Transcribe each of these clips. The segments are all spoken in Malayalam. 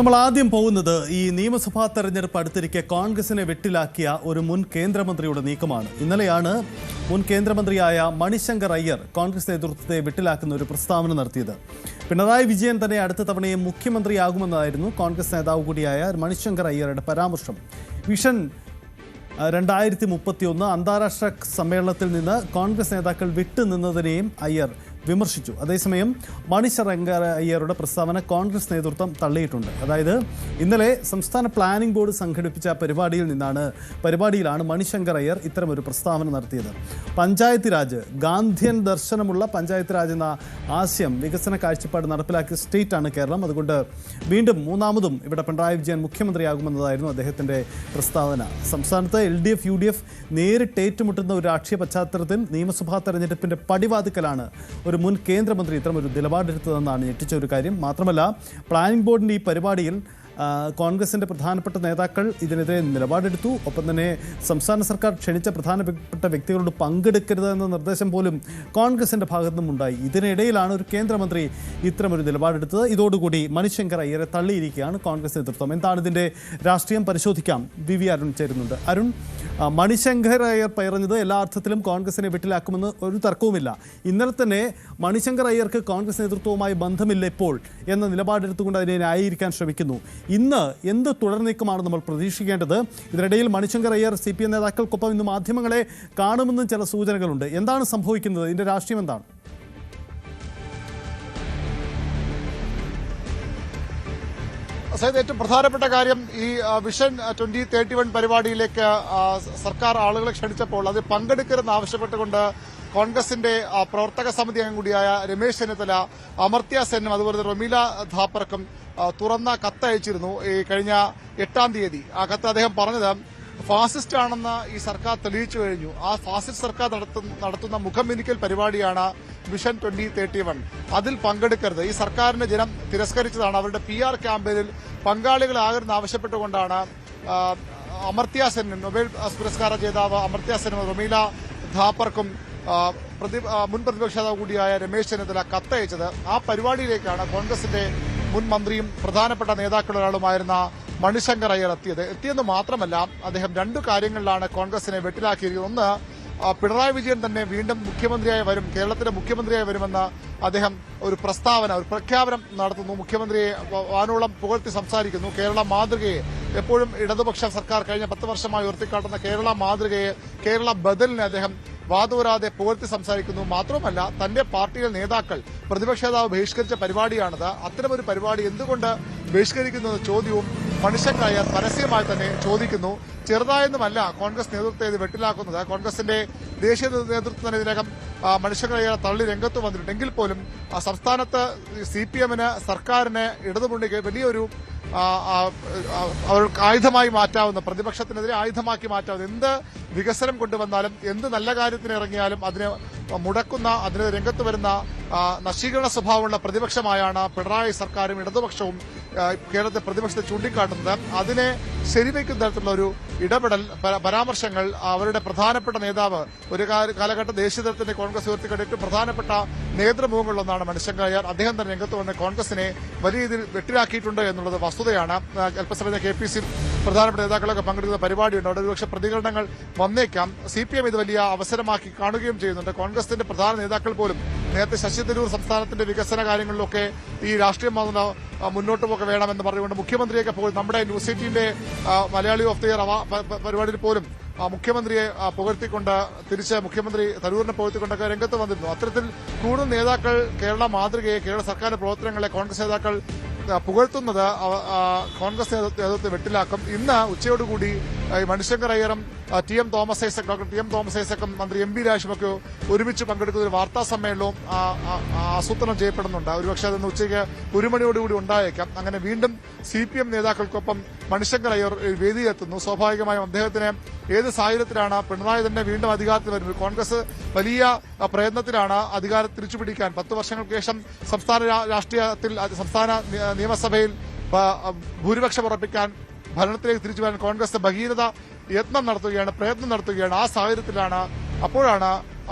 നമ്മൾ ആദ്യം പോകുന്നത് ഈ നിയമസഭാ തെരഞ്ഞെടുപ്പ് അടുത്തിരിക്കെ കോൺഗ്രസിനെ വെട്ടിലാക്കിയ ഒരു മുൻ കേന്ദ്രമന്ത്രിയുടെ നീക്കമാണ്. ഇന്നലെയാണ് മുൻ കേന്ദ്രമന്ത്രിയായ മണിശങ്കർ അയ്യർ കോൺഗ്രസ് നേതൃത്വത്തെ വെട്ടിലാക്കുന്ന ഒരു പ്രസ്താവന നടത്തിയത്. പിണറായി വിജയൻ തന്നെ അടുത്ത തവണയും മുഖ്യമന്ത്രിയാകുമെന്നായിരുന്നു കോൺഗ്രസ് നേതാവ് കൂടിയായ മണിശങ്കർ അയ്യരുടെ പരാമർശം. വിഷൻ 2031 അന്താരാഷ്ട്ര സമ്മേളനത്തിൽ നിന്ന് കോൺഗ്രസ് നേതാക്കൾ വിട്ടുനിന്നതിനെയും അയ്യർ വിമർശിച്ചു. അതേസമയം മണിശങ്കർ അയ്യരുടെ പ്രസ്താവന കോൺഗ്രസ് നേതൃത്വം തള്ളിയിട്ടുണ്ട്. അതായത് ഇന്നലെ സംസ്ഥാന പ്ലാനിംഗ് ബോർഡ് സംഘടിപ്പിച്ച പരിപാടിയിലാണ് മണിശങ്കർ അയ്യർ ഇത്തരമൊരു പ്രസ്താവന നടത്തിയത്. പഞ്ചായത്ത് രാജ്, ഗാന്ധിയൻ ദർശനമുള്ള പഞ്ചായത്ത് രാജ് എന്ന ആശയം, വികസന കാഴ്ചപ്പാട് നടപ്പിലാക്കിയ സ്റ്റേറ്റാണ് കേരളം. അതുകൊണ്ട് വീണ്ടും മൂന്നാമതും ഇവിടെ പിണറായി വിജയൻ മുഖ്യമന്ത്രിയാകുമെന്നതായിരുന്നു അദ്ദേഹത്തിൻ്റെ പ്രസ്താവന. സംസ്ഥാനത്ത് LDF UDF നേരിട്ട് ഏറ്റുമുട്ടുന്ന ഒരു രാഷ്ട്രീയ പശ്ചാത്തലത്തിൽ നിയമസഭാ തെരഞ്ഞെടുപ്പിൻ്റെ പടിവാതിക്കലാണ് ഒരു മുൻ കേന്ദ്രമന്ത്രി ഇത്തരം ഒരു നിലപാടെടുത്തതെന്നാണ് ഞെട്ടിച്ച ഒരു കാര്യം. മാത്രമല്ല, പ്ലാനിംഗ് ബോർഡിൻ്റെ ഈ പരിപാടിയിൽ കോൺഗ്രസിൻ്റെ പ്രധാനപ്പെട്ട നേതാക്കൾ ഇതിനെതിരെ നിലപാടെടുത്തു. ഒപ്പം തന്നെ സംസ്ഥാന സർക്കാർ ക്ഷണിച്ച പ്രധാനപ്പെട്ട വ്യക്തികളോട് പങ്കെടുക്കരുതെന്ന നിർദ്ദേശം പോലും കോൺഗ്രസിൻ്റെ ഭാഗത്തു നിന്നുണ്ടായി. ഇതിനിടയിലാണ് ഒരു കേന്ദ്രമന്ത്രി ഇത്തരമൊരു നിലപാടെടുത്തത്. ഇതോടുകൂടി മണിശങ്കർ അയ്യരെ തള്ളിയിരിക്കുകയാണ് കോൺഗ്രസ് നേതൃത്വം. എന്താണ് ഇതിൻ്റെ രാഷ്ട്രീയം പരിശോധിക്കാം. VV അരുൺ ചേരുന്നുണ്ട്. അരുൺ, മണിശങ്കർ അയ്യർ പറഞ്ഞത് എല്ലാ അർത്ഥത്തിലും കോൺഗ്രസിനെ വെട്ടിലാക്കുമെന്ന് ഒരു തർക്കവുമില്ല. ഇന്നലെ തന്നെ മണിശങ്കർ അയ്യർക്ക് കോൺഗ്രസ് നേതൃത്വവുമായി ബന്ധമില്ല ഇപ്പോൾ എന്ന നിലപാടെടുത്തുകൊണ്ട് അതിനെ ന്യായീകരിക്കാൻ ശ്രമിക്കുന്നു. ഇന്ന് എന്ത് തുടർ നീക്കമാണ് നമ്മൾ പ്രതീക്ഷിക്കേണ്ടത്? ഇതിനിടയിൽ മണിശങ്കർ അയ്യർ CPM നേതാക്കൾക്കൊപ്പം ഇന്ന് മാധ്യമങ്ങളെ കാണുമെന്നും ചില സൂചനകളുണ്ട്. എന്താണ് സംഭവിക്കുന്നത്? ഇതിന്റെ രാഷ്ട്രീയം എന്താണ്? ഏറ്റവും പ്രധാനപ്പെട്ട കാര്യം, ഈ വിഷൻ 2031 പരിപാടിയിലേക്ക് സർക്കാർ ആളുകളെ ക്ഷണിച്ചപ്പോൾ അതിൽ പങ്കെടുക്കരുതെന്ന് ആവശ്യപ്പെട്ടുകൊണ്ട് കോൺഗ്രസിന്റെ പ്രവർത്തക സമിതി അംഗം കൂടിയായ രമേശ് ചെന്നിത്തല, അമർത്യ സെന്നും അതുപോലെ റൊമീല ഥാപ്പർക്കും തുറന്ന കത്തയച്ചിരുന്നു ഈ കഴിഞ്ഞ 8-ാം തീയതി. ആ കത്ത് അദ്ദേഹം പറഞ്ഞത് ഫാസിസ്റ്റ് ആണെന്ന് ഈ സർക്കാർ തെളിയിച്ചു കഴിഞ്ഞു. ആ ഫാസിസ്റ്റ് സർക്കാർ നടത്തുന്ന മുഖമിനിക്കൽ പരിപാടിയാണ് വിഷൻ 2031. അതിൽ പങ്കെടുക്കരുത്. ഈ സർക്കാരിന്റെ ജനം തിരസ്കരിച്ചതാണ്. അവരുടെ PR ക്യാമ്പയിനിൽ പങ്കാളികളാകരുതെന്ന് ആവശ്യപ്പെട്ടുകൊണ്ടാണ് അമർത്യ സെന്നും നൊബേൽ പുരസ്കാര ജേതാവ് അമർത്യ സെന്നും റൊമീല ഥാപ്പർക്കും മുൻ പ്രതിപക്ഷ നേതാവ് കൂടിയായ രമേശ് ചെന്നിത്തല കത്തയച്ചത്. ആ പരിപാടിയിലേക്കാണ് കോൺഗ്രസിന്റെ മുൻ മന്ത്രിയും പ്രധാനപ്പെട്ട നേതാക്കളൊരാളുമായിരുന്ന മണിശങ്കർ അയ്യർ എത്തിയെന്ന് മാത്രമല്ല, അദ്ദേഹം 2 കാര്യങ്ങളിലാണ് കോൺഗ്രസിനെ വെട്ടിലാക്കിയിരിക്കുന്നത്. ഒന്ന്, പിണറായി വിജയൻ തന്നെ വീണ്ടും മുഖ്യമന്ത്രിയായി വരും, കേരളത്തിന്റെ മുഖ്യമന്ത്രിയായി വരുമെന്ന് അദ്ദേഹം ഒരു പ്രഖ്യാപനം നടത്തുന്നു. മുഖ്യമന്ത്രിയെ വാനോളം പുകഴ്ത്തി സംസാരിക്കുന്നു. കേരള മാതൃകയെ, എപ്പോഴും ഇടതുപക്ഷ സർക്കാർ കഴിഞ്ഞ 10 വർഷമായി ഉയർത്തിക്കാട്ടുന്ന കേരള മാതൃകയെ, കേരള ബദലിനെ അദ്ദേഹം വാദോരാതെ പുകഴ്ത്തി സംസാരിക്കുന്നു. മാത്രമല്ല, തന്റെ പാർട്ടിയിലെ നേതാക്കൾ പ്രതിപക്ഷ നേതാവ് ബഹിഷ്കരിച്ച പരിപാടിയാണിത്. അത്തരമൊരു പരിപാടി എന്തുകൊണ്ട് ബഹിഷ്കരിക്കുന്ന ചോദ്യവും മണിശങ്കർ അയ്യർ പരസ്യമായി തന്നെ ചോദിക്കുന്നു. ചെറുതായൊന്നുമല്ല കോൺഗ്രസ് നേതൃത്വത്തെ ഇത് വെട്ടിലാക്കുന്നത്. കോൺഗ്രസിന്റെ ദേശീയ നേതൃത്വത്തിന് ഇതിനകം മണിശങ്കർ അയ്യർ തള്ളി രംഗത്ത് വന്നിട്ടുണ്ടെങ്കിൽ പോലും സംസ്ഥാനത്ത് CPM-ന്, സർക്കാരിന്, ഇടതുമുന്നണിക്ക് വലിയൊരു അവർക്ക് ആയുധമായി മാറ്റാവുന്ന, പ്രതിപക്ഷത്തിനെതിരെ ആയുധമാക്കി മാറ്റാവുന്ന എന്ത് വികസനം കൊണ്ടുവന്നാലും, എന്ത് നല്ല കാര്യത്തിന് ഇറങ്ങിയാലും അതിനെ മുടക്കുന്ന, അതിന് രംഗത്ത് വരുന്ന നശീകരണ സ്വഭാവമുള്ള പ്രതിപക്ഷമായാണ് പിണറായി സർക്കാരും ഇടതുപക്ഷവും കേരളത്തെ പ്രതിപക്ഷത്തെ ചൂണ്ടിക്കാട്ടുന്നത്. അതിനെ ശരിവയ്ക്കുന്ന തരത്തിലുള്ള ഒരു ഇടപെടൽ, പരാമർശങ്ങൾ അവരുടെ പ്രധാനപ്പെട്ട നേതാവ്, ഒരു കാലഘട്ടം ദേശീയ തലത്തിന്റെ കോൺഗ്രസ് ഉയർത്തിക്കൊണ്ട് ഏറ്റവും പ്രധാനപ്പെട്ട നേതൃമുഖങ്ങളിലൊന്നാണ് മണിശങ്കർ അയ്യർ. അദ്ദേഹം തന്നെ രംഗത്ത് വന്ന് കോൺഗ്രസിനെ വലിയ രീതിയിൽ വെട്ടിലാക്കിയിട്ടുണ്ട് എന്നുള്ളത് വസ്തുതയാണ്. അല്പസമയത്ത് KPC പ്രധാനപ്പെട്ട നേതാക്കളൊക്കെ പങ്കെടുക്കുന്ന പരിപാടിയുണ്ട്. അവിടെ ഒരുപക്ഷെ പ്രതികരണങ്ങൾ വന്നേക്കാം. CPM ഇത് വലിയ അവസരമാക്കി കാണുകയും ചെയ്യുന്നുണ്ട്. കോൺഗ്രസിന്റെ പ്രധാന നേതാക്കൾ പോലും നേരത്തെ ശശി തരൂർ സംസ്ഥാനത്തിന്റെ വികസന കാര്യങ്ങളിലൊക്കെ ഈ രാഷ്ട്രീയം മുന്നോട്ട് പോകെ വേണമെന്ന് പറഞ്ഞുകൊണ്ട് മുഖ്യമന്ത്രിയൊക്കെ പോയി നമ്മുടെ ന്യൂസ് 18ന്റെ മലയാളി ഓഫ് ദി ഇയർ പരിപാടിയിൽ പോലും മുഖ്യമന്ത്രിയെ പുകഴ്ത്തിക്കൊണ്ട്, തിരിച്ച് മുഖ്യമന്ത്രി തരൂരിനെ പുകഴ്ത്തിക്കൊണ്ടൊക്കെ രംഗത്ത് വന്നിരുന്നു. അത്തരത്തിൽ കൂടുതൽ നേതാക്കൾ കേരള മാതൃകയെ, കേരള സർക്കാരിന്റെ പ്രവർത്തനങ്ങളെ കോൺഗ്രസ് നേതാക്കൾ പുകഴ്ത്തുന്നത് കോൺഗ്രസ് നേതൃത്വത്തെ വെട്ടിലാക്കും. ഇന്ന് ഉച്ചയോടുകൂടി മണിശങ്കർ അയ്യറും TM Thomas Isaac, doctor TM Thomas ഐസക്കും മന്ത്രി MB രാജുമൊക്കെ ഒരുമിച്ച് പങ്കെടുക്കുന്ന ഒരു വാർത്താ സമ്മേളനവും ആസൂത്രണം ചെയ്യപ്പെടുന്നുണ്ട്. ഒരുപക്ഷെ അതൊന്ന് ഉച്ചയ്ക്ക് 1 മണിയോടുകൂടി ഉണ്ടായേക്കാം. അങ്ങനെ വീണ്ടും CPM നേതാക്കൾക്കൊപ്പം മണിശങ്കർ അയ്യർ വേദിയിലെത്തുന്നു. സ്വാഭാവികമായും അദ്ദേഹത്തിന് ഏത് സാഹചര്യത്തിലാണ് പിണറായി തന്നെ വീണ്ടും അധികാരത്തിൽ വരുന്നത്? കോൺഗ്രസ് വലിയ പ്രയത്നത്തിലാണ് അധികാരം തിരിച്ചുപിടിക്കാൻ. 10 വർഷങ്ങൾക്ക് ശേഷം സംസ്ഥാന രാഷ്ട്രീയത്തിൽ, സംസ്ഥാന നിയമസഭയിൽ ഭൂരിപക്ഷം ഉറപ്പിക്കാൻ, ഭരണത്തിലേക്ക് തിരിച്ചു വരാൻ കോൺഗ്രസ് ഭഗീരഥ പ്രയത്നം നടത്തുകയാണ്. ആ സാഹചര്യത്തിലാണ്, അപ്പോഴാണ്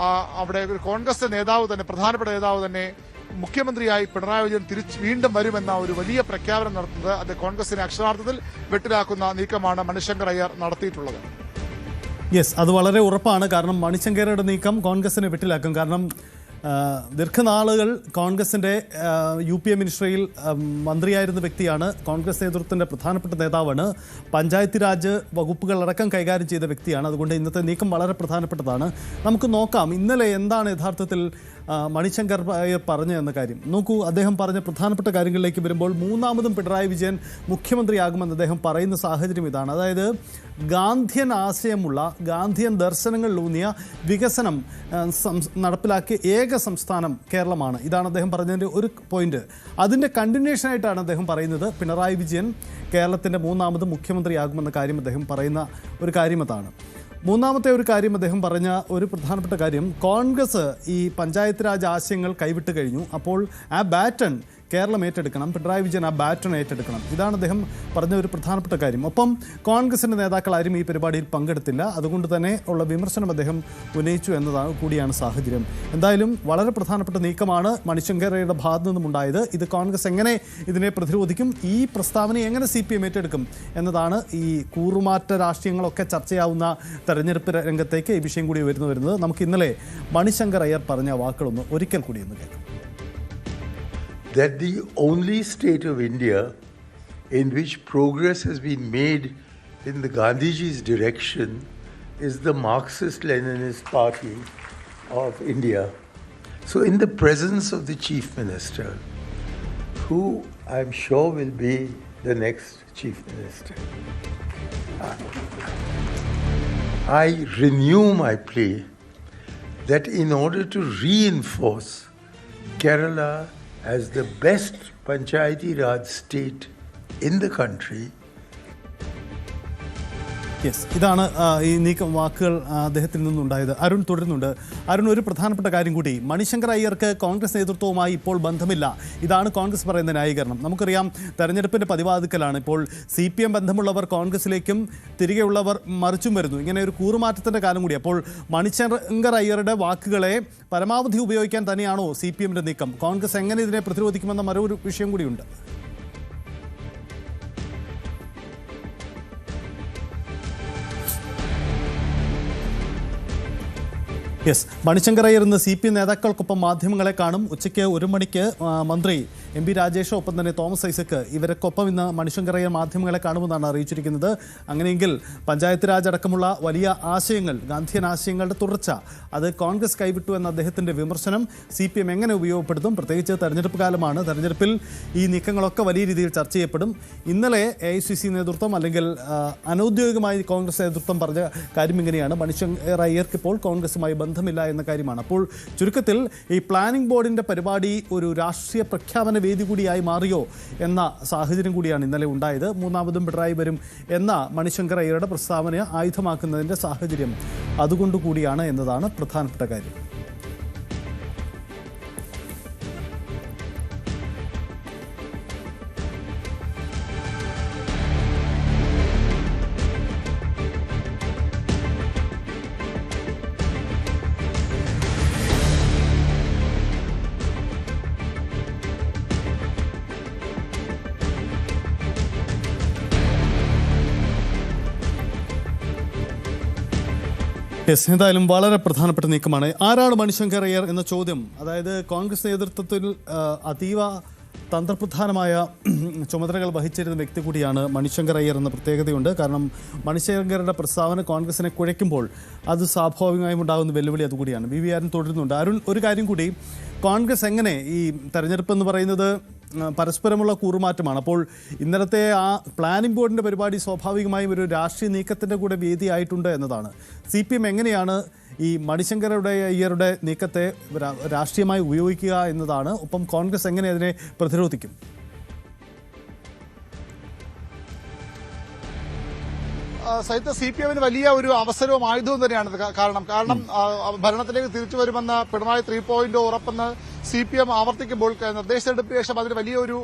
അവിടെ ഒരു കോൺഗ്രസ് നേതാവ് തന്നെ, പ്രധാനപ്പെട്ട നേതാവ് തന്നെ മുഖ്യമന്ത്രിയായി പിണറായി വിജയൻ വീണ്ടും വരുമെന്ന ഒരു വലിയ പ്രഖ്യാപനം നടത്തുന്നത് അത് കോൺഗ്രസിനെ അക്ഷരാർത്ഥത്തിൽ വെട്ടിലാക്കുന്ന നീക്കമാണ് മണിശങ്കർ അയ്യർ നടത്തിയിട്ടുള്ളത്. യെസ്, അത് വളരെ ഉറപ്പാണ്. കാരണം മണിശങ്കരയുടെ നീക്കം കോൺഗ്രസിനെ വെട്ടിലാക്കും. കാരണം ദീർഘനാളുകൾ കോൺഗ്രസിൻ്റെ UPA മിനിസ്ട്രിയിൽ മന്ത്രിയായിരുന്ന വ്യക്തിയാണ്. കോൺഗ്രസ് നേതൃത്വത്തിൻ്റെ പ്രധാനപ്പെട്ട നേതാവാണ്. പഞ്ചായത്ത് രാജ് വകുപ്പുകളടക്കം കൈകാര്യം ചെയ്ത വ്യക്തിയാണ്. അതുകൊണ്ട് ഇന്നത്തെ നീക്കം വളരെ പ്രധാനപ്പെട്ടതാണ്. നമുക്ക് നോക്കാം ഇന്നലെ എന്താണ് യഥാർത്ഥത്തിൽ മണിശങ്കർ അയ്യർ പറഞ്ഞു എന്ന കാര്യം. നോക്കൂ, അദ്ദേഹം പറഞ്ഞ പ്രധാനപ്പെട്ട കാര്യങ്ങളിലേക്ക് വരുമ്പോൾ മൂന്നാമതും പിണറായി വിജയൻ മുഖ്യമന്ത്രിയാകുമെന്ന് അദ്ദേഹം പറയുന്ന സാഹചര്യം ഇതാണ്. അതായത് ഗാന്ധിയൻ ആശയമുള്ള, ഗാന്ധിയൻ ദർശനങ്ങളിലൂന്നിയ വികസനം നടപ്പിലാക്കിയ ഏക സംസ്ഥാനം കേരളമാണ്. ഇതാണ് അദ്ദേഹം പറഞ്ഞതിൻ്റെ ഒരു പോയിന്റ്. അതിൻ്റെ കണ്ടിന്യൂഷനായിട്ടാണ് അദ്ദേഹം പറയുന്നത് പിണറായി വിജയൻ കേരളത്തിൻ്റെ മൂന്നാമത് മുഖ്യമന്ത്രിയാകുമെന്ന കാര്യം. അദ്ദേഹം പറയുന്ന ഒരു കാര്യം അതാണ്. മൂന്നാമത്തെ ഒരു കാര്യം അദ്ദേഹം പറഞ്ഞ ഒരു പ്രധാനപ്പെട്ട കാര്യം, കോൺഗ്രസ് ഈ പഞ്ചായത്ത് രാജ് ആശയങ്ങൾ കൈവിട്ട് കഴിഞ്ഞു. അപ്പോൾ ആ ബാറ്റൺ കേരളം ഏറ്റെടുക്കണം, പിണറായി വിജയൻ ആ ബാറ്റൺ ഏറ്റെടുക്കണം. ഇതാണ് അദ്ദേഹം പറഞ്ഞ ഒരു പ്രധാനപ്പെട്ട കാര്യം. ഒപ്പം കോൺഗ്രസിൻ്റെ നേതാക്കൾ ആരും ഈ പരിപാടിയിൽ പങ്കെടുത്തില്ല. അതുകൊണ്ട് തന്നെ ഉള്ള വിമർശനം അദ്ദേഹം ഉന്നയിച്ചു എന്നതാണ് കൂടിയാണ് സാഹചര്യം. എന്തായാലും വളരെ പ്രധാനപ്പെട്ട നീക്കമാണ് മണിശങ്കരയുടെ ഭാഗത്തു നിന്നുമുണ്ടായത്. ഇത് കോൺഗ്രസ് എങ്ങനെ ഇതിനെ പ്രതിരോധിക്കും, ഈ പ്രസ്താവനയെ എങ്ങനെ CPM ഏറ്റെടുക്കും എന്നതാണ് ഈ കൂറുമാറ്റ രാഷ്ട്രീയങ്ങളൊക്കെ ചർച്ചയാവുന്ന തെരഞ്ഞെടുപ്പ് രംഗത്തേക്ക് ഈ വിഷയം കൂടി വരുന്നത്. നമുക്ക് ഇന്നലെ മണിശങ്കർ അയ്യർ പറഞ്ഞ വാക്കുകളൊന്ന് ഒരിക്കൽ കൂടി ഒന്ന് കേൾക്കാം. That the only state of India in which progress has been made in the Gandhiji's direction is the Marxist-Leninist Party of India. So in the presence of the Chief Minister, who I'm sure will be the next Chief Minister, I renew my plea that in order to reinforce Kerala as the best Panchayati Raj state in the country. Yes, ഇതാണ് ഈ നീക്കം വാക്കുകൾ അദ്ദേഹത്തിൽ നിന്നുണ്ടായത്. അരുൺ തുടരുന്നുണ്ട്. അരുൺ, ഒരു പ്രധാനപ്പെട്ട കാര്യം കൂടി, മണിശങ്കർ അയ്യർക്ക് കോൺഗ്രസ് നേതൃത്വവുമായി ഇപ്പോൾ ബന്ധമില്ല. ഇതാണ് കോൺഗ്രസ് പറയുന്ന ന്യായീകരണം. നമുക്കറിയാം തെരഞ്ഞെടുപ്പിൻ്റെ പതിവാതുക്കലാണ്. ഇപ്പോൾ CPM ബന്ധമുള്ളവർ കോൺഗ്രസിലേക്കും തിരികെയുള്ളവർ മറിച്ചും വരുന്നു. ഇങ്ങനെ ഒരു കൂറുമാറ്റത്തിൻ്റെ കാലം കൂടി. അപ്പോൾ മണിശങ്കർ അയ്യരുടെ വാക്കുകളെ പരമാവധി ഉപയോഗിക്കാൻ തന്നെയാണോ CPMൻ്റെ നീക്കം? കോൺഗ്രസ് എങ്ങനെ ഇതിനെ പ്രതിരോധിക്കുമെന്ന മറ്റൊരു വിഷയം കൂടിയുണ്ട്. യെസ്, മണിശങ്കർ അയ്യർ ഇന്ന് CPM നേതാക്കൾക്കൊപ്പം മാധ്യമങ്ങളെ കാണും. ഉച്ചയ്ക്ക് 1 മണിക്ക് മന്ത്രി MP രാജേഷ്, ഒപ്പം തന്നെ തോമസ് ഐസക്ക്, ഇവരൊക്കൊപ്പം ഇന്ന് മണിശങ്കർ അയ്യർ മാധ്യമങ്ങളെ കാണുമെന്നാണ് അറിയിച്ചിരിക്കുന്നത്. അങ്ങനെയെങ്കിൽ പഞ്ചായത്ത് രാജ് അടക്കമുള്ള വലിയ ആശയങ്ങൾ, ഗാന്ധിയൻ ആശയങ്ങളുടെ തുടർച്ച, അത് കോൺഗ്രസ് കൈവിട്ടു എന്ന അദ്ദേഹത്തിൻ്റെ വിമർശനം CPM എങ്ങനെ ഉപയോഗപ്പെടുത്തും? പ്രത്യേകിച്ച് തെരഞ്ഞെടുപ്പ് കാലമാണ്. തെരഞ്ഞെടുപ്പിൽ ഈ നീക്കങ്ങളൊക്കെ വലിയ രീതിയിൽ ചർച്ച ചെയ്യപ്പെടും. ഇന്നലെ AICC നേതൃത്വം, അല്ലെങ്കിൽ അനൗദ്യോഗികമായി കോൺഗ്രസ് നേതൃത്വം പറഞ്ഞ കാര്യം ഇങ്ങനെയാണ്, മണിശങ്കർ അയ്യർക്ക് ഇപ്പോൾ കോൺഗ്രസുമായി ബന്ധമില്ല എന്ന കാര്യമാണ്. അപ്പോൾ ചുരുക്കത്തിൽ ഈ പ്ലാനിംഗ് ബോർഡിൻ്റെ പരിപാടി ഒരു രാഷ്ട്രീയ പ്രഖ്യാപന വേദി കൂടിയായി മാറിയോ എന്ന സാഹചര്യം കൂടിയാണ് ഇന്നലെ ഉണ്ടായത്. മൂന്നാമതും പിണറായി വരും എന്ന മണിശങ്കർ അയ്യരുടെ പ്രസ്താവന ആയുധമാക്കുന്നതിൻ്റെ സാഹചര്യം അതുകൊണ്ടുകൂടിയാണ് എന്നതാണ് പ്രധാനപ്പെട്ട കാര്യം. യെസ്, എന്തായാലും വളരെ പ്രധാനപ്പെട്ട നീക്കമാണ്. ആരാണ് മണിശങ്കർ അയ്യർ എന്ന ചോദ്യം, അതായത് കോൺഗ്രസ് നേതൃത്വത്തിൽ അതീവ തന്ത്രപ്രധാനമായ ചുമതലകൾ വഹിച്ചിരുന്ന വ്യക്തി കൂടിയാണ് മണിശങ്കർ അയ്യർ എന്ന പ്രത്യേകതയുണ്ട്. കാരണം മണിശങ്കരുടെ പ്രസ്താവന കോൺഗ്രസിനെ കുഴയ്ക്കുമ്പോൾ അത് സ്വാഭാവികമായും ഉണ്ടാകുന്ന വെല്ലുവിളി അതുകൂടിയാണ്. BVR തുടരുന്നുണ്ട്. അരുൺ, ഒരു കാര്യം കൂടി, കോൺഗ്രസ് എങ്ങനെ ഈ തെരഞ്ഞെടുപ്പ് എന്ന് പറയുന്നത് പരസ്പരമുള്ള കൂറുമാറ്റമാണ്. അപ്പോൾ ഇന്നലത്തെ ആ പ്ലാനിംഗ് ബോർഡിൻ്റെ പരിപാടി സ്വാഭാവികമായും ഒരു രാഷ്ട്രീയ നീക്കത്തിൻ്റെ കൂടെ വേദിയായിട്ടുണ്ട് എന്നതാണ്. CPM എങ്ങനെയാണ് ഈ മണിശങ്കരുടെ അയ്യരുടെ നീക്കത്തെ രാഷ്ട്രീയമായി ഉപയോഗിക്കുക എന്നതാണ്. ഒപ്പം കോൺഗ്രസ് എങ്ങനെ അതിനെ പ്രതിരോധിക്കും? സഹിത CPMന് വലിയ ഒരു അവസരവും ആയുധവും തന്നെയാണ്. കാരണം ഭരണത്തിലേക്ക് തിരിച്ചു വരുമെന്ന് പിണറായി 3.0 ഉറപ്പെന്ന് CPM ആവർത്തിക്കുമ്പോൾ നിർദ്ദേശമെടുപ്പിന് ശേഷം അതിന് വലിയൊരു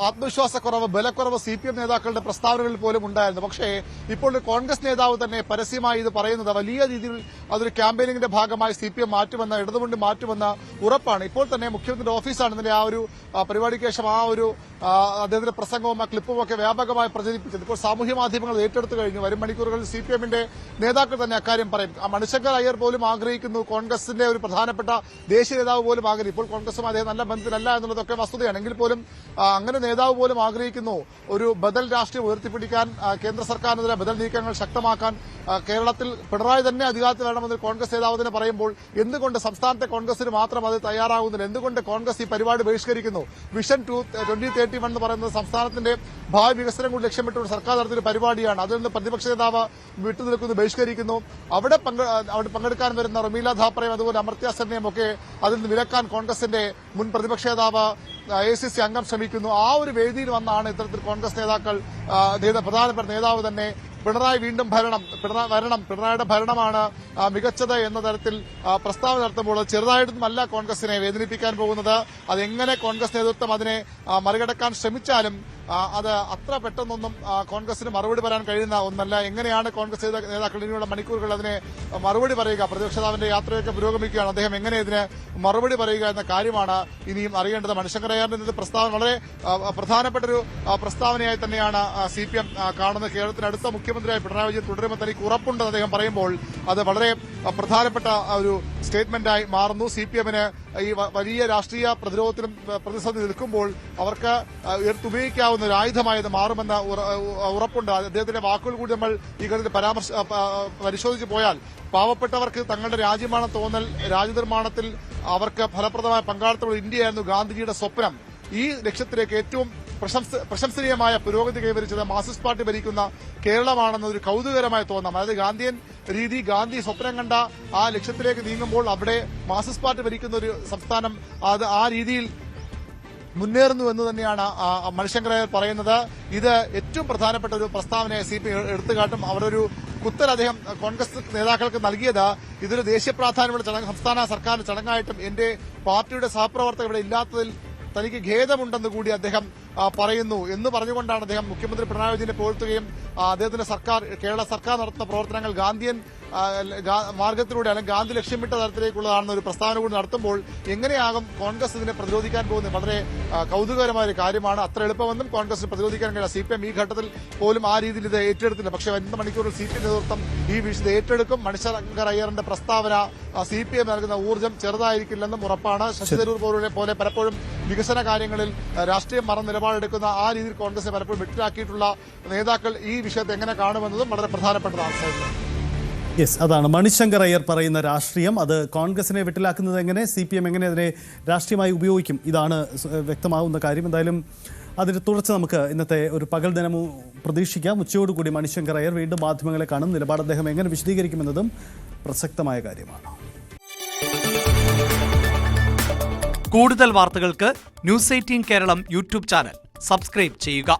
ആത്മവിശ്വാസക്കുറവ്, ബലക്കുറവ് CPM നേതാക്കളുടെ പ്രസ്താവനകളിൽ പോലും ഉണ്ടായിരുന്നു. പക്ഷേ ഇപ്പോൾ കോൺഗ്രസ് നേതാവ് തന്നെ പരസ്യമായി ഇത് പറയുന്നത് വലിയ രീതിയിൽ അതൊരു ക്യാമ്പയിനിങ്ങിന്റെ ഭാഗമായി CPM മാറ്റുമെന്ന്, ഇടതുമുണ്ട് മാറ്റുമെന്ന് ഉറപ്പാണ്. ഇപ്പോൾ തന്നെ മുഖ്യമന്ത്രിയുടെ ഓഫീസാണ് ഇതിന്റെ ആ ഒരു പരിപാടിക്ക് ശേഷം ആ ഒരു അദ്ദേഹത്തിന്റെ പ്രസംഗവും ആ ക്ലിപ്പും ഒക്കെ വ്യാപകമായി പ്രചരിപ്പിച്ചത്. ഇപ്പോൾ സാമൂഹ്യ മാധ്യമങ്ങൾ ഏറ്റെടുത്തു കഴിഞ്ഞു. വരും മണിക്കൂറുകളിൽ CPMന്റെ നേതാക്കൾ തന്നെ അക്കാര്യം പറയും. മണിശങ്കർ അയ്യർ പോലും ആഗ്രഹിക്കുന്നു, കോൺഗ്രസിന്റെ ഒരു പ്രധാനപ്പെട്ട ദേശീയ നേതാവ് പോലും ആഗ്രഹിക്കും. ഇപ്പോൾ കോൺഗ്രസും അദ്ദേഹം നല്ല ബന്ധത്തിലല്ല എന്നുള്ളതൊക്കെ വസ്തുതയാണ്. എങ്കിൽ പോലും അങ്ങനെ നേതാവ് പോലും ആഗ്രഹിക്കുന്നു ഒരു ബദൽ രാഷ്ട്രീയം ഉയർത്തിപ്പിടിക്കാൻ, കേന്ദ്ര സർക്കാരിനെതിരെ ബദൽ നീക്കങ്ങൾ ശക്തമാക്കാൻ. കേരളത്തിൽ പിണറായി തന്നെ അധികാരത്തിൽ വേണമെന്ന് കോൺഗ്രസ് നേതാവ് തന്നെ പറയുമ്പോൾ എന്തുകൊണ്ട് സംസ്ഥാനത്തെ കോൺഗ്രസിന് മാത്രം അത് തയ്യാറാകുന്നില്ല? എന്തുകൊണ്ട് കോൺഗ്രസ് ഈ പരിപാടി ബഹിഷ്കരിക്കുന്നു? വിഷൻ 2031 എന്ന് പറയുന്നത് സംസ്ഥാനത്തിന്റെ ഭാവി വികസനം കൂടി ലക്ഷ്യമിട്ടുകൊണ്ട് സർക്കാർ നടത്തിയൊരു പരിപാടിയാണ്. അതിൽ നിന്ന് പ്രതിപക്ഷ നേതാവ് വിട്ടുനിൽക്കുന്നു, ബഹിഷ്കരിക്കുന്നു. അവിടെ പങ്കെടുക്കാൻ വരുന്ന റമീല ധാപ്പറയും അതുപോലെ അമർത്യ സെന്നെയും ഒക്കെ അതിൽ നിന്ന് വിലക്കാൻ കോൺഗ്രസിന്റെ മുൻ പ്രതിപക്ഷ നേതാവ് ACC അംഗം ശ്രമിക്കുന്നു. ആ ഒരു വേദിയിൽ വന്നാണ് ഇത്തരത്തിൽ കോൺഗ്രസ് നേതാക്കൾ പ്രധാനപ്പെട്ട നേതാവ് തന്നെ പിണറായി വീണ്ടും പിണറായിയുടെ ഭരണമാണ് മികച്ചത് എന്ന തരത്തിൽ പ്രസ്താവന നടത്തുമ്പോൾ ചെറുതായിട്ടൊന്നുമല്ല കോൺഗ്രസിനെ വേദനിപ്പിക്കാൻ പോകുന്നത്. അതെങ്ങനെ കോൺഗ്രസ് നേതൃത്വം അതിനെ മറികടക്കാൻ ശ്രമിച്ചാലും അത് അത്ര പെട്ടെന്നൊന്നും കോൺഗ്രസിന് മറുപടി പറയാൻ കഴിയുന്ന ഒന്നല്ല. എങ്ങനെയാണ് കോൺഗ്രസ് നേതാക്കൾ ഇനിയുള്ള മണിക്കൂറുകൾ അതിനെ മറുപടി പറയുക? പ്രതിപക്ഷ നേതാവിന്റെ യാത്രയൊക്കെ പുരോഗമിക്കുകയാണ്. അദ്ദേഹം എങ്ങനെ ഇതിന് മറുപടി പറയുക എന്ന കാര്യമാണ് ഇനിയും അറിയേണ്ടത്. മണിശങ്കർ അയ്യറിന്റെ പ്രസ്താവന വളരെ പ്രധാനപ്പെട്ട ഒരു പ്രസ്താവനയായി തന്നെയാണ് CPM കാണുന്നത്. കേരളത്തിന് അടുത്ത മുഖ്യമന്ത്രിയായി പിണറായി വിജയൻ തുടരുമെന്ന് തനിക്ക് ഉറപ്പുണ്ടെന്ന് അദ്ദേഹം പറയുമ്പോൾ അത് വളരെ പ്രധാനപ്പെട്ട ഒരു സ്റ്റേറ്റ്മെന്റായി മാറുന്നു. CPMന് ഈ വലിയ രാഷ്ട്രീയ പ്രതിരോധത്തിലും പ്രതിസന്ധി നിൽക്കുമ്പോൾ അവർക്ക് ഉപയോഗിക്കാവുന്ന ഒരു ആയുധമായത് മാറുമെന്ന ഉറപ്പുണ്ട്. അദ്ദേഹത്തിന്റെ വാക്കുകൾ കൂടി നമ്മൾ ഈ കാര്യത്തിൽ പരിശോധിച്ച് പോയാൽ പാവപ്പെട്ടവർക്ക് തങ്ങളുടെ രാജ്യമാണെന്ന് തോന്നൽ, രാജ്യനിർമ്മാണത്തിൽ അവർക്ക് ഫലപ്രദമായ പങ്കാളിത്തമുള്ള ഇന്ത്യയായിരുന്നു ഗാന്ധിജിയുടെ സ്വപ്നം. ഈ ലക്ഷ്യത്തിലേക്ക് ഏറ്റവും പ്രശംസനീയമായ പുരോഗതി കൈവരിച്ചത് മാർക്സിസ്റ്റ് പാർട്ടി ഭരിക്കുന്ന കേരളമാണെന്നൊരു കൗതുകകരമായി തോന്നാം. അതായത് ഗാന്ധിയൻ രീതി, ഗാന്ധി സ്വപ്നം കണ്ട ആ ലക്ഷ്യത്തിലേക്ക് നീങ്ങുമ്പോൾ അവിടെ മാർക്സിസ്റ്റ് പാർട്ടി ഭരിക്കുന്ന ഒരു സംസ്ഥാനം അത് ആ രീതിയിൽ മുന്നേറുന്നു എന്ന് തന്നെയാണ് മണിശങ്കർ അയ്യർ പറയുന്നത്. ഇത് ഏറ്റവും പ്രധാനപ്പെട്ട ഒരു പ്രസ്താവനയെ CPM എടുത്തുകാട്ടും. അവരൊരു കുത്തൽ അദ്ദേഹം കോൺഗ്രസ് നേതാക്കൾക്ക് നൽകിയത് ഇതൊരു ദേശീയ പ്രാധാന്യമുള്ള ചടങ്ങ്, സംസ്ഥാന സർക്കാരിന്റെ ചടങ്ങായിട്ടും എന്റെ പാർട്ടിയുടെ സഹപ്രവർത്തകർ ഇവിടെ ഇല്ലാത്തതിൽ തനിക്ക് ഖേദമുണ്ടെന്ന് കൂടി അദ്ദേഹം പറയുന്നു എന്ന് പറഞ്ഞുകൊണ്ടാണ് അദ്ദേഹം മുഖ്യമന്ത്രി പിണറായി വിജയനെ പുകഴ്ത്തുകയും അദ്ദേഹത്തിന്റെ കേരള സർക്കാർ നടത്തുന്ന പ്രവർത്തനങ്ങൾ ഗാന്ധിയൻ മാർഗത്തിലൂടെ അല്ലെങ്കിൽ ഗാന്ധി ലക്ഷ്യമിട്ട തരത്തിലേക്കുള്ളതാണെന്ന ഒരു പ്രസ്താവന കൂടി നടത്തുമ്പോൾ എങ്ങനെയാകും കോൺഗ്രസ് ഇതിനെ പ്രതിരോധിക്കാൻ പോകുന്നത്? വളരെ കൗതുകകരമായ ഒരു കാര്യമാണ്. അത്ര എളുപ്പമൊന്നും കോൺഗ്രസിന് പ്രതിരോധിക്കാൻ കഴിയില്ല. CPM ഈ ഘട്ടത്തിൽ പോലും ആ രീതിയിൽ ഇത് ഏറ്റെടുത്തില്ല. പക്ഷേ വരുന്ന മണിക്കൂറിൽ CPM നേതൃത്വം ഈ വിഷയത്തെ ഏറ്റെടുക്കും. മണിശങ്കർ അയ്യറിന്റെ പ്രസ്താവന CPM നൽകുന്ന ഊർജ്ജം ചെറുതായിരിക്കില്ലെന്നും ഉറപ്പാണ്. ശശി തരൂർ പോലെ പലപ്പോഴും വികസന കാര്യങ്ങളിൽ രാഷ്ട്രീയം മറന്ന് നിലപാടെടുക്കുന്ന ആ രീതിയിൽ കോൺഗ്രസിനെ പലപ്പോഴും വെട്ടിലാക്കിയിട്ടുള്ള നേതാക്കൾ ഈ വിഷയത്തെ എങ്ങനെ കാണുമെന്നതും വളരെ പ്രധാനപ്പെട്ടതാണ്. യെസ്, അതാണ് മണിശങ്കർ അയ്യർ പറയുന്ന രാഷ്ട്രീയം. അത് കോൺഗ്രസിനെ വെട്ടിലാക്കുന്നത് എങ്ങനെ, CPM എങ്ങനെ അതിനെ രാഷ്ട്രീയമായി ഉപയോഗിക്കും, ഇതാണ് വ്യക്തമാകുന്ന കാര്യം. എന്തായാലും അതിന്റെ തുടർച്ച നമുക്ക് ഇന്നത്തെ ഒരു പകൽ ദിനവും പ്രതീക്ഷിക്കാം. ഉച്ചയോടുകൂടി മണിശങ്കർ അയ്യർ വീണ്ടും മാധ്യമങ്ങളെ കാണും. നിലപാട് അദ്ദേഹം എങ്ങനെ വിശദീകരിക്കുമെന്നതും പ്രസക്തമായ കാര്യമാണ്. കൂടുതൽ വാർത്തകൾക്ക് News 18 Keralam YouTube channel subscribe ചെയ്യുക.